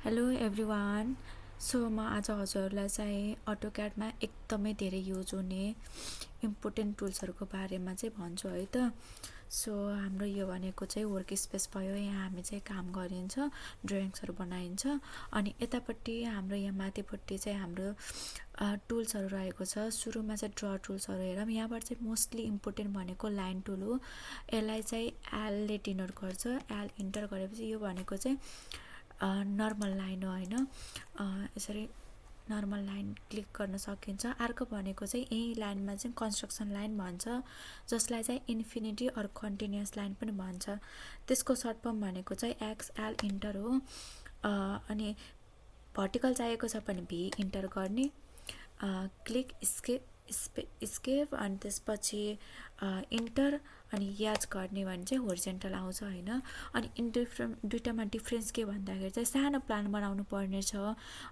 Hello everyone. So म आज हजुरलाई चाहिँ अटोक्याडमा एकदमै धेरै युज हुने इम्पोर्टेन्ट टुल्सहरूको बारेमा चाहिँ भन्छु है त। सो हाम्रो यो भनेको चाहिँ वर्क स्पेस भयो। यहाँ हामी चाहिँ काम गरिन्छ, ड्रइङ्सहरू बनाइन्छ। अनि यतापट्टि हाम्रो यहाँ माथिपट्टि चाहिँ हाम्रो टुल्सहरू रहेको छ। सुरुमा चाहिँ ड्र टुल्सहरू हेरौँ। यहाँबाट चाहिँ मोस्टली इम्पोर्टेन्ट भनेको लाइन टुल हो। यसलाई चाहिँ एलले डिनोट गर्छ। एल इन्टर गरेपछि यो भनेको चाहिँ नर्मल लाइन हो होइन। यसरी नर्मल लाइन क्लिक गर्न सकिन्छ। अर्को भनेको चाहिँ यही लाइनमा चाहिँ कन्स्ट्रक्सन लाइन भन्छ, जसलाई चाहिँ इन्फिनिटी अर कन्टिन्युस लाइन पनि भन्छ। त्यसको सर्ट फर्म भनेको चाहिँ एक्सएल इन्टर हो। अनि भर्टिकल चाहिएको छ भने भी इन्टर गर्ने, क्लिक स्केप अनि त्यसपछि इन्टर अनि याज गर्ने भने चाहिँ होरिजेन्टल आउँछ होइन। अनि दुइटामा डिफ्रेन्स के भन्दाखेरि चाहिँ सानो प्लान बनाउनु पर्ने छ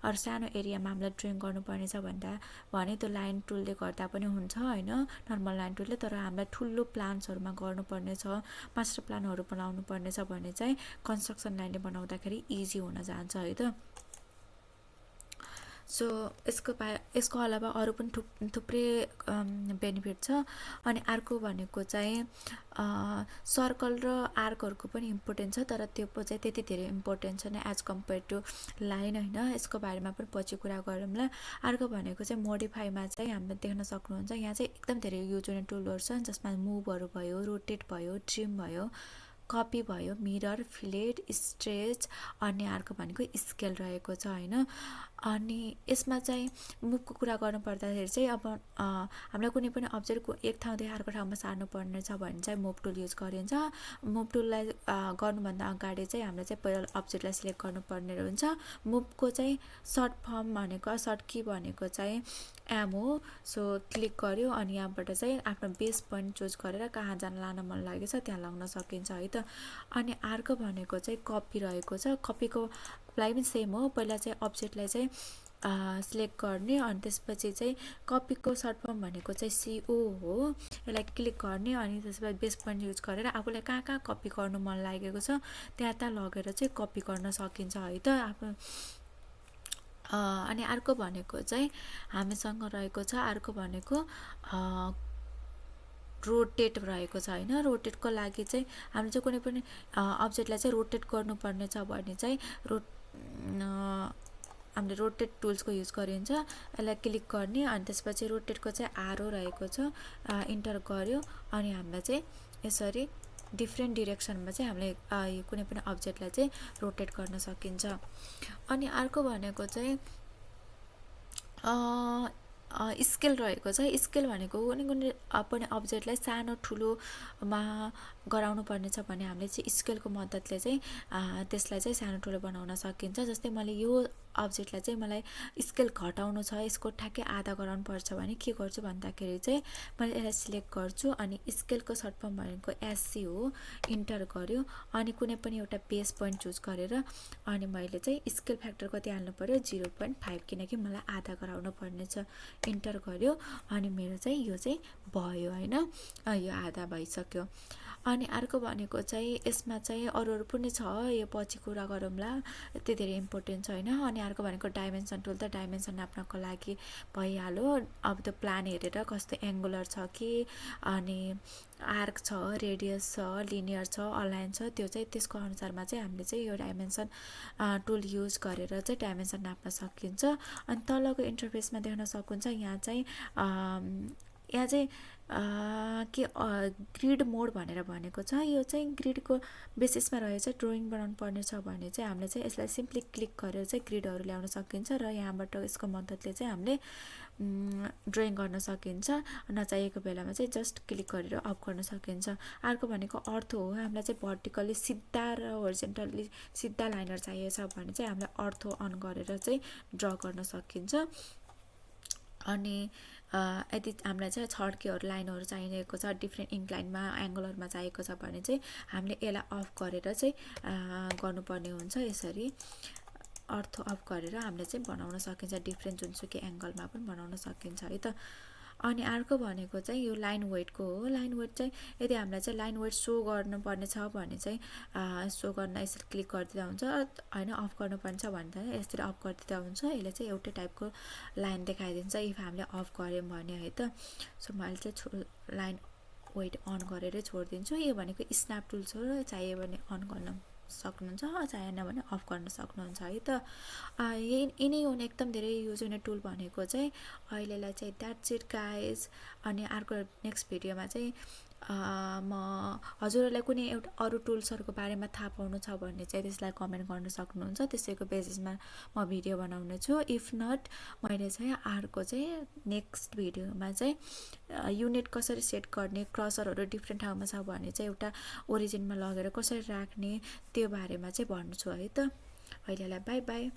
अरू सानो एरियामा हामीलाई ड्रइङ गर्नुपर्ने छ भने त्यो लाइन टुलले गर्दा पनि हुन्छ होइन, नर्मल लाइन टुलले। तर हामीलाई ठुलो प्लान्सहरूमा गर्नुपर्ने छ, मास्टर प्लानहरू बनाउनु पर्ने छ भने चाहिँ कन्स्ट्रक्सन लाइनले बनाउँदाखेरि इजी हुन जान्छ है त। सो यसको अलावा अरू पनि थुप्रै बेनिफिट छ। अनि अर्को भनेको चाहिँ सर्कल र आर्कहरूको पनि इम्पोर्टेन्ट छ, तर त्यो चाहिँ त्यति धेरै इम्पोर्टेन्ट छैन एज कम्पेयर टु लाइन होइन। यसको बारेमा पनि पछि कुरा गरौँला। अर्को भनेको चाहिँ मोडिफाईमा चाहिँ हामीले देख्न सक्नुहुन्छ, यहाँ चाहिँ एकदम धेरै युज हुने टुलहरू छन्, जसमा मुभहरू भयो, रोटेट भयो, ट्रिम भयो, कपी भयो, मिरर, फिलेट, स्ट्रेच, अनि अर्को भनेको स्केल रहेको छ होइन। अनि यसमा चाहिँ मुभको कुरा गर्नु पर्दाखेरि चाहिँ अब हामीलाई कुनै पनि अब्जेक्टको एक ठाउँदेखि अर्को ठाउँमा सार्नुपर्ने छ भने चाहिँ मुभ टुल युज गरिन्छ। मुभ टुललाई गर्नुभन्दा अगाडि चाहिँ हामीले चाहिँ पहिला अब्जेक्टलाई सिलेक्ट गर्नुपर्ने हुन्छ। मुभको चाहिँ सर्ट फर्म भनेको सर्ट की भनेको चाहिँ एम हो। सो क्लिक गर्यो अनि यहाँबाट चाहिँ आफ्नो बेस पोइन्ट चुज गरेर कहाँ जान लान मन लागेको छ त्यहाँ लग्न सकिन्छ है त। अनि अर्को भनेको चाहिँ कपी रहेको छ। कपीको लागि पनि सेम हो। पहिला चाहिँ अब्जेक्टलाई चाहिँ सिलेक्ट गर्ने अनि त्यसपछि चाहिँ कपीको सर्ट फर्म भनेको चाहिँ सिओ हो। यसलाई क्लिक गर्ने अनि त्यसपछि बेस पोइन्ट युज गरेर आफूलाई कहाँ कहाँ कपी गर्नु मन लागेको छ त्यहाँ लगेर चाहिँ कपी गर्न सकिन्छ है त आफ्नो। अनि अर्को भनेको चाहिँ हामीसँग रहेको छ, अर्को भनेको रोटेट रहेको छ होइन। रोटेटको लागि चाहिँ हामीले चाहिँ कुनै पनि अब्जेक्टलाई चाहिँ रोटेट गर्नुपर्ने छ भने चाहिँ हामीले रोटेट टुल्सको युज गरिन्छ। यसलाई क्लिक गर्ने अनि त्यसपछि रोटेटको चाहिँ आरो रहेको छ, इन्टर गर्यो अनि हामीलाई चाहिँ यसरी डिफ्रेन्ट डिरेक्सनमा चाहिँ हामीले कुनै पनि अब्जेक्टलाई चाहिँ रोटेट गर्न सकिन्छ। अनि अर्को भनेको चाहिँ स्केल रहेको छ। स्केल भनेको कुनै कुनै पनि अब्जेक्टलाई सानो ठुलोमा गराउनु पर्ने छ भने हामीले चाहिँ स्केलको मद्दतले चाहिँ त्यसलाई चाहिँ सानो ठुलो बनाउन सकिन्छ। जस्तै मैले यो अब्जेक्टलाई चाहिँ मलाई स्केल घटाउनु छ, यसको ठ्याक्कै आधा गराउनु पर्छ भने के गर्छु भन्दाखेरि चाहिँ मैले यसलाई सिलेक्ट गर्छु अनि स्केलको सर्ट फर्म भनेको एससी हो, इन्टर गर्यो अनि कुनै पनि एउटा बेस पोइन्ट चुज गरेर अनि मैले चाहिँ स्केल फ्याक्टर कति हाल्नु पर्यो 0.5 किनकि मलाई आधा गराउनु पर्ने छ, इन्टर गर्यो अनि मेरो चाहिँ यो चाहिँ भयो होइन, यो आधा भइसक्यो। अनि अर्को भनेको चाहिँ यसमा चाहिँ अरू पनि छ, यो पछि कुरा गरौँला, यति धेरै इम्पोर्टेन्ट छ होइन। अनि अर्को भनेको डाइमेन्सन टुल। त डाइमेन्सन नाप्नको लागि भइहाल्यो। अब त्यो प्लान हेरेर कस्तो एङ्गुलर छ कि अनि आर्क छ, रेडियस छ, लिनियर छ, अलाइन छ, त्यो चाहिँ त्यसको अनुसारमा चाहिँ हामीले चाहिँ यो डाइमेन्सन टुल युज गरेर चाहिँ डाइमेन्सन नाप्न सकिन्छ। अनि तलको इन्टरफेसमा देख्न सक्नुहुन्छ यहाँ चाहिँ के ग्रिड मोड भनेर भनेको छ। यो चाहिँ ग्रिडको बेसिसमा रहेछ। ड्रइङ बनाउनु पर्ने छ भने चाहिँ हामीले चाहिँ यसलाई सिम्पली क्लिक गरेर चाहिँ ग्रिडहरू ल्याउन सकिन्छ र यहाँबाट यसको मद्दतले चाहिँ हामीले ड्रइङ गर्न सकिन्छ। नचाहिएको बेलामा चाहिँ जस्ट क्लिक गरेर अफ गर्न सकिन्छ। अर्को भनेको अर्थो हो। हामीलाई चाहिँ भर्टिकल्ली सिधा र होरिजेन्टल्ली सिधा लाइनर चाहिएछ भने चाहिँ हामीलाई अर्थो अन गरेर चाहिँ ड्र गर्न सकिन्छ। अनि यदि हामीलाई चाहिँ छड्केहरू लाइनहरू चाहिएको छ, डिफ्रेन्ट इन्क्लाइनमा एङ्गलहरूमा चाहिएको छ भने चाहिँ हामीले यसलाई अफ गरेर चाहिँ गर्नुपर्ने हुन्छ। यसरी अर्थो अफ गरेर हामीले चाहिँ बनाउन सकिन्छ, डिफ्रेन्ट जुनसुकै एङ्गलमा पनि बनाउन सकिन्छ है त। अनि अर्को भनेको चाहिँ यो लाइन वेटको हो। लाइन वेट चाहिँ यदि हामीलाई चाहिँ लाइन वेट सो गर्नुपर्ने छ भने चाहिँ सो गर्न यसरी क्लिक गरिदिँदा हुन्छ, होइन अफ गर्नुपर्ने छ भने चाहिँ यसरी अफ गरिदिँदा हुन्छ। यसले चाहिँ एउटै टाइपको लाइन देखाइदिन्छ इफ हामीले अफ गऱ्यौँ भने है त। सो मैले चाहिँ लाइन वेट अन गरेरै छोडिदिन्छु। यो भनेको स्न्याप टुल्स हो, चाहियो भने अन गर्न सक्नुहुन्छ, चाहेन भने अफ गर्न सक्नुहुन्छ है त। यिनै हुन् एकदम धेरै युज हुने टुल भनेको चाहिँ। अहिलेलाई चाहिँ द्याट्स इट गाइज। अनि अर्को नेक्स्ट भिडियोमा चाहिँ म हजुरहरूलाई कुनै एउटा अरू टुल्सहरूको बारेमा थाहा पाउनु छ भने चाहिँ त्यसलाई कमेन्ट गर्न सक्नुहुन्छ, त्यसैको बेसिसमा म भिडियो बनाउने छु। इफ नट मैले चाहिँ अर्को चाहिँ नेक्स्ट भिडियोमा चाहिँ युनिट कसरी सेट गर्ने, क्रसरहरू डिफ्रेन्ट ठाउँमा छ भने चाहिँ एउटा ओरिजिनमा लगेर कसरी राख्ने त्यो बारेमा चाहिँ भन्छु है त। अहिलेलाई बाई बाई।